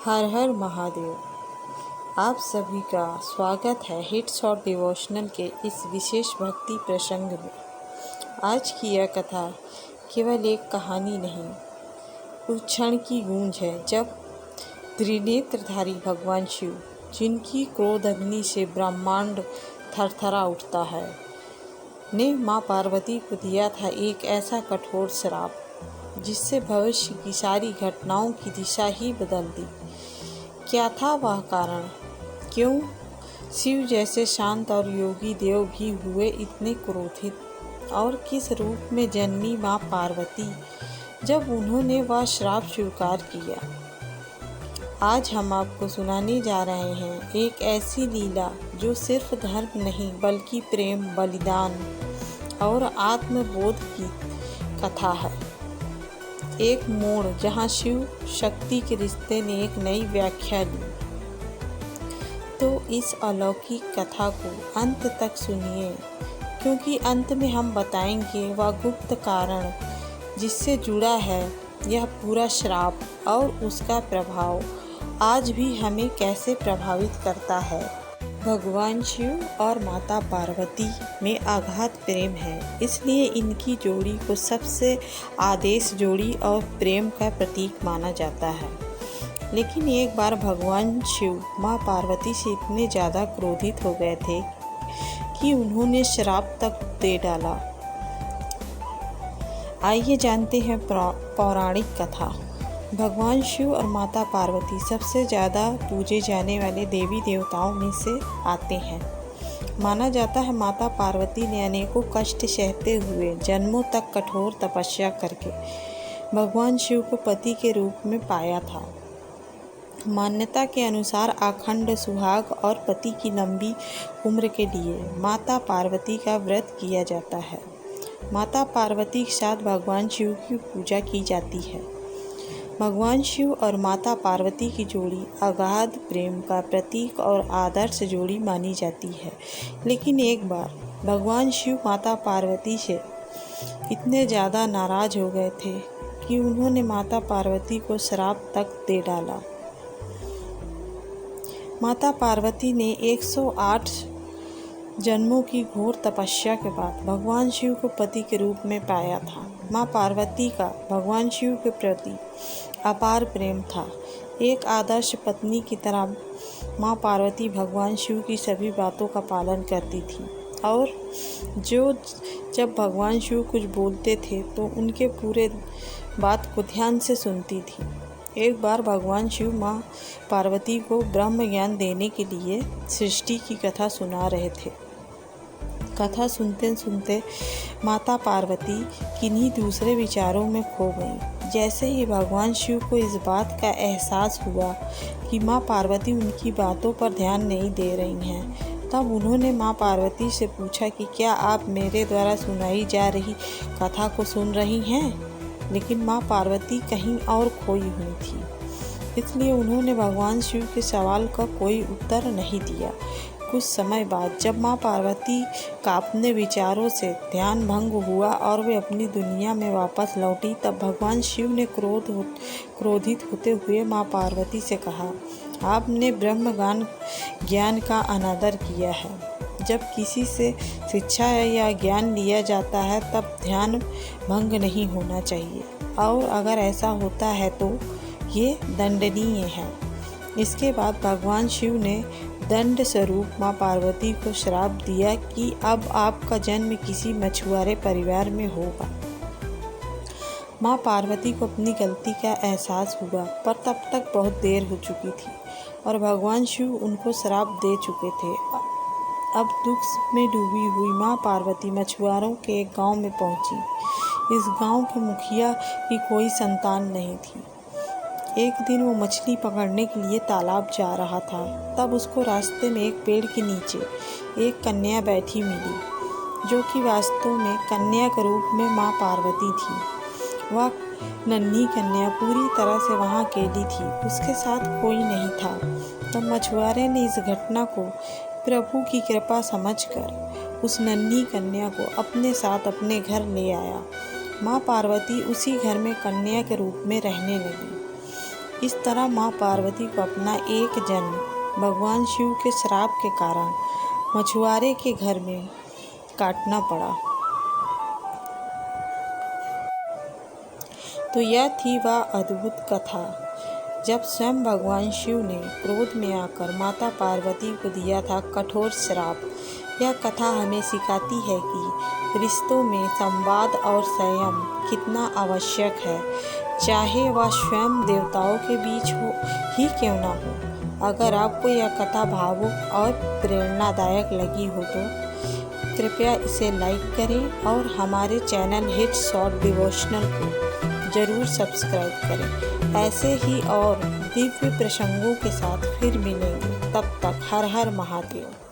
हर हर महादेव। आप सभी का स्वागत है हिट शॉट डिवोशनल के इस विशेष भक्ति प्रसंग में। आज की यह कथा केवल एक कहानी नहीं, उस क्षण की गूंज है जब त्रिनेत्रधारी भगवान शिव, जिनकी क्रोध अग्नि से ब्रह्मांड थरथरा उठता है, ने माँ पार्वती को दिया था एक ऐसा कठोर श्राप जिससे भविष्य की सारी घटनाओं की दिशा ही बदल दी। क्या था वह कारण? क्यों शिव जैसे शांत और योगी देव भी हुए इतने क्रोधित? और किस रूप में जन्मी माँ पार्वती जब उन्होंने वह श्राप स्वीकार किया? आज हम आपको सुनाने जा रहे हैं एक ऐसी लीला जो सिर्फ धर्म नहीं बल्कि प्रेम, बलिदान और आत्मबोध की कथा है। एक मोड़ जहाँ शिव शक्ति के रिश्ते ने एक नई व्याख्या ली। तो इस अलौकिक कथा को अंत तक सुनिए, क्योंकि अंत में हम बताएंगे वह गुप्त कारण जिससे जुड़ा है यह पूरा श्राप और उसका प्रभाव आज भी हमें कैसे प्रभावित करता है। भगवान शिव और माता पार्वती में अगाध प्रेम है, इसलिए इनकी जोड़ी को सबसे आदेश जोड़ी और प्रेम का प्रतीक माना जाता है। लेकिन एक बार भगवान शिव माँ पार्वती से इतने ज़्यादा क्रोधित हो गए थे कि उन्होंने श्राप तक दे डाला। आइए जानते हैं पौराणिक कथा। भगवान शिव और माता पार्वती सबसे ज़्यादा पूजे जाने वाले देवी देवताओं में से आते हैं। माना जाता है माता पार्वती ने अनेकों कष्ट सहते हुए जन्मों तक कठोर तपस्या करके भगवान शिव को पति के रूप में पाया था। मान्यता के अनुसार अखंड सुहाग और पति की लंबी उम्र के लिए माता पार्वती का व्रत किया जाता है। माता पार्वती के साथ भगवान शिव की पूजा की जाती है। भगवान शिव और माता पार्वती की जोड़ी अगाध प्रेम का प्रतीक और आदर्श जोड़ी मानी जाती है। लेकिन एक बार भगवान शिव माता पार्वती से इतने ज़्यादा नाराज हो गए थे कि उन्होंने माता पार्वती को श्राप तक दे डाला। माता पार्वती ने 108 जन्मों की घोर तपस्या के बाद भगवान शिव को पति के रूप में पाया था। माँ पार्वती का भगवान शिव के प्रति अपार प्रेम था। एक आदर्श पत्नी की तरह माँ पार्वती भगवान शिव की सभी बातों का पालन करती थी और जब भगवान शिव कुछ बोलते थे तो उनके पूरे बात को ध्यान से सुनती थी। एक बार भगवान शिव माँ पार्वती को ब्रह्म ज्ञान देने के लिए सृष्टि की कथा सुना रहे थे। कथा सुनते सुनते माता पार्वती किन्हीं दूसरे विचारों में खो गईं। जैसे ही भगवान शिव को इस बात का एहसास हुआ कि माँ पार्वती उनकी बातों पर ध्यान नहीं दे रही हैं, तब उन्होंने माँ पार्वती से पूछा कि क्या आप मेरे द्वारा सुनाई जा रही कथा को सुन रही हैं? लेकिन माँ पार्वती कहीं और खोई हुई थी, इसलिए उन्होंने भगवान शिव के सवाल का कोई उत्तर नहीं दिया। कुछ समय बाद जब माँ पार्वती का अपने विचारों से ध्यान भंग हुआ और वे अपनी दुनिया में वापस लौटी, तब भगवान शिव ने क्रोधित होते हुए माँ पार्वती से कहा, आपने ब्रह्म ज्ञान का अनादर किया है। जब किसी से शिक्षा या ज्ञान लिया जाता है तब ध्यान भंग नहीं होना चाहिए, और अगर ऐसा होता है तो ये दंडनीय है। इसके बाद भगवान शिव ने दंड स्वरूप माँ पार्वती को श्राप दिया कि अब आपका जन्म किसी मछुआरे परिवार में होगा। माँ पार्वती को अपनी गलती का एहसास हुआ, पर तब तक बहुत देर हो चुकी थी और भगवान शिव उनको श्राप दे चुके थे। अब दुख में डूबी हुई माँ पार्वती मछुआरों के एक गांव में पहुंची। इस गांव के मुखिया की कोई संतान नहीं थी। एक दिन वो मछली पकड़ने के लिए तालाब जा रहा था, तब उसको रास्ते में एक पेड़ के नीचे एक कन्या बैठी मिली, जो कि वास्तव में कन्या के रूप में माँ पार्वती थी। वह नन्ही कन्या पूरी तरह से वहाँ अकेली थी, उसके साथ कोई नहीं था। तब मछुआरे ने इस घटना को प्रभु की कृपा समझकर उस नन्ही कन्या को अपने साथ अपने घर ले आया। माँ पार्वती उसी घर में कन्या के रूप में रहने लगी। इस तरह माँ पार्वती को अपना एक जन्म भगवान शिव के श्राप के कारण मछुआरे के घर में काटना पड़ा। तो यह थी वह अद्भुत कथा जब स्वयं भगवान शिव ने क्रोध में आकर माता पार्वती को दिया था कठोर श्राप। यह कथा हमें सिखाती है कि रिश्तों में संवाद और संयम कितना आवश्यक है, चाहे वह स्वयं देवताओं के बीच हो ही क्यों ना हो। अगर आपको यह कथा भावुक और प्रेरणादायक लगी हो तो कृपया इसे लाइक करें और हमारे चैनल हिट शॉर्ट डिवोशनल को ज़रूर सब्सक्राइब करें। ऐसे ही और दिव्य प्रसंगों के साथ फिर मिलेंगे। तब तक हर हर महादेव।